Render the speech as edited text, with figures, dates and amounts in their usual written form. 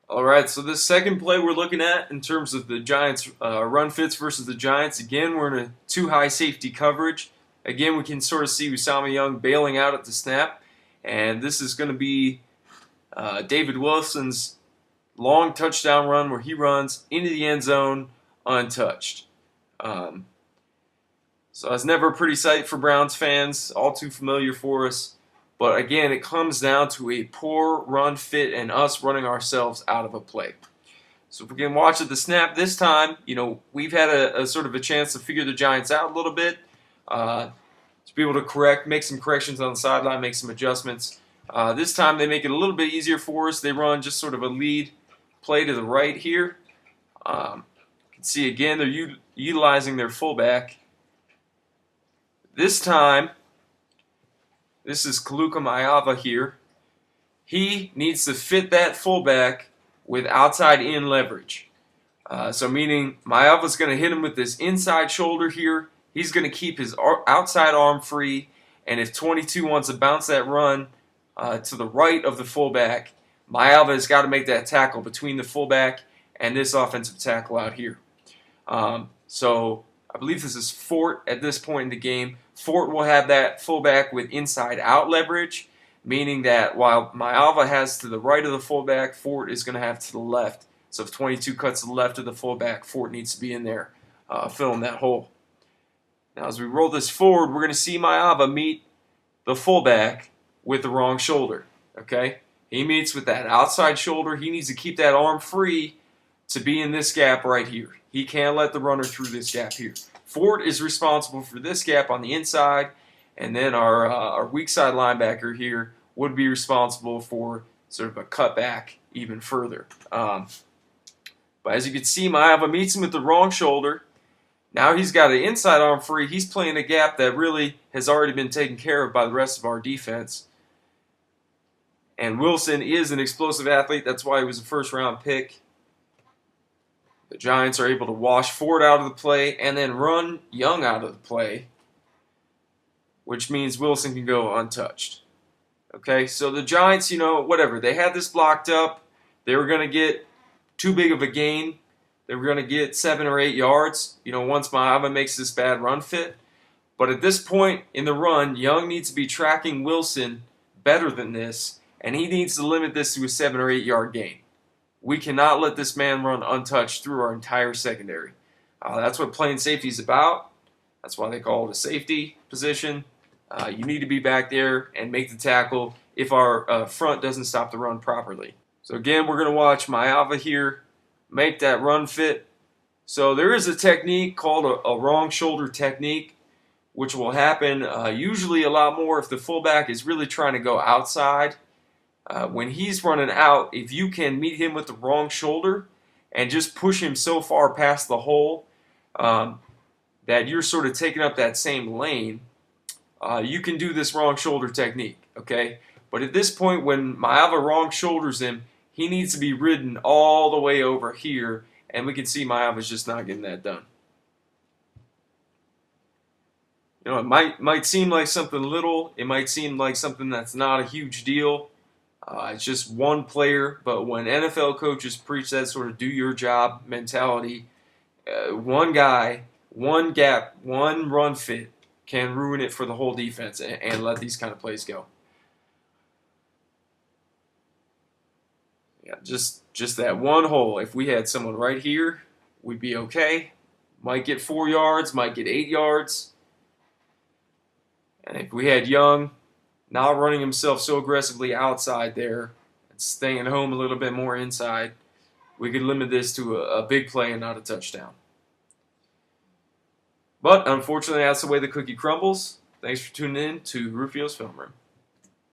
Alright, so this second play we're looking at in terms of the Giants run fits versus the Giants, again, we're in a too high safety coverage. Again, we can sort of see Usama Young bailing out at the snap, and this is going to be David Wilson's long touchdown run where he runs into the end zone untouched. Um, so it's never a pretty sight for Browns fans, all too familiar for us. But again, it comes down to a poor run fit and us running ourselves out of a play. So if we can watch at the snap this time, we've had a sort of a chance to figure the Giants out a little bit, to be able to make some corrections on the sideline, make some adjustments. This time they make it a little bit easier for us. They run just sort of a lead play to the right here. You can see again they're utilizing their fullback. This time, this is Kaluka Maiava here. He needs to fit that fullback with outside in leverage. So meaning Maiava's going to hit him with this inside shoulder here. He's going to keep his outside arm free. And if 22 wants to bounce that run to the right of the fullback, Maiava has got to make that tackle between the fullback and this offensive tackle out here. So I believe this is Fort at this point in the game. Fort will have that fullback with inside-out leverage, meaning that while Maiava has to the right of the fullback, Fort is going to have to the left. So if 22 cuts to the left of the fullback, Fort needs to be in there filling that hole. Now as we roll this forward, we're going to see Maiava meet the fullback with the wrong shoulder. Okay, he meets with that outside shoulder. He needs to keep that arm free to be in this gap right here. He can't let the runner through this gap here. Ford is responsible for this gap on the inside, and then our weak side linebacker here would be responsible for sort of a cutback even further. But as you can see, Maiava meets him with the wrong shoulder. Now he's got an inside arm free. He's playing a gap that really has already been taken care of by the rest of our defense. And Wilson is an explosive athlete. That's why he was a first-round pick. The Giants are able to wash Ford out of the play and then run Young out of the play, which means Wilson can go untouched. Okay, so the Giants, whatever. They had this blocked up. They were going to get too big of a gain. They were going to get 7 or 8 yards, once Maiava makes this bad run fit. But at this point in the run, Young needs to be tracking Wilson better than this, and he needs to limit this to a 7 or 8 yard gain. We cannot let this man run untouched through our entire secondary. That's what playing safety is about. That's why they call it a safety position. You need to be back there and make the tackle if our front doesn't stop the run properly. So again, we're going to watch Maiava here make that run fit. So there is a technique called a wrong shoulder technique, which will happen usually a lot more if the fullback is really trying to go outside. When he's running out, if you can meet him with the wrong shoulder and just push him so far past the hole that you're sort of taking up that same lane, you can do this wrong shoulder technique, okay? But at this point, when Maiava wrong shoulders him, he needs to be ridden all the way over here, and we can see Maiava's just not getting that done. It might seem like something little. It might seem like something that's not a huge deal. It's just one player, but when NFL coaches preach that sort of do your job mentality, one guy, one gap, one run fit can ruin it for the whole defense and let these kind of plays go. Yeah, just that one hole. If we had someone right here, we'd be okay. Might get 4 yards, might get 8 yards. And if we had Young not running himself so aggressively outside there and staying home a little bit more inside, we could limit this to a big play and not a touchdown. But unfortunately, that's the way the cookie crumbles. Thanks for tuning in to Rufio's Film Room.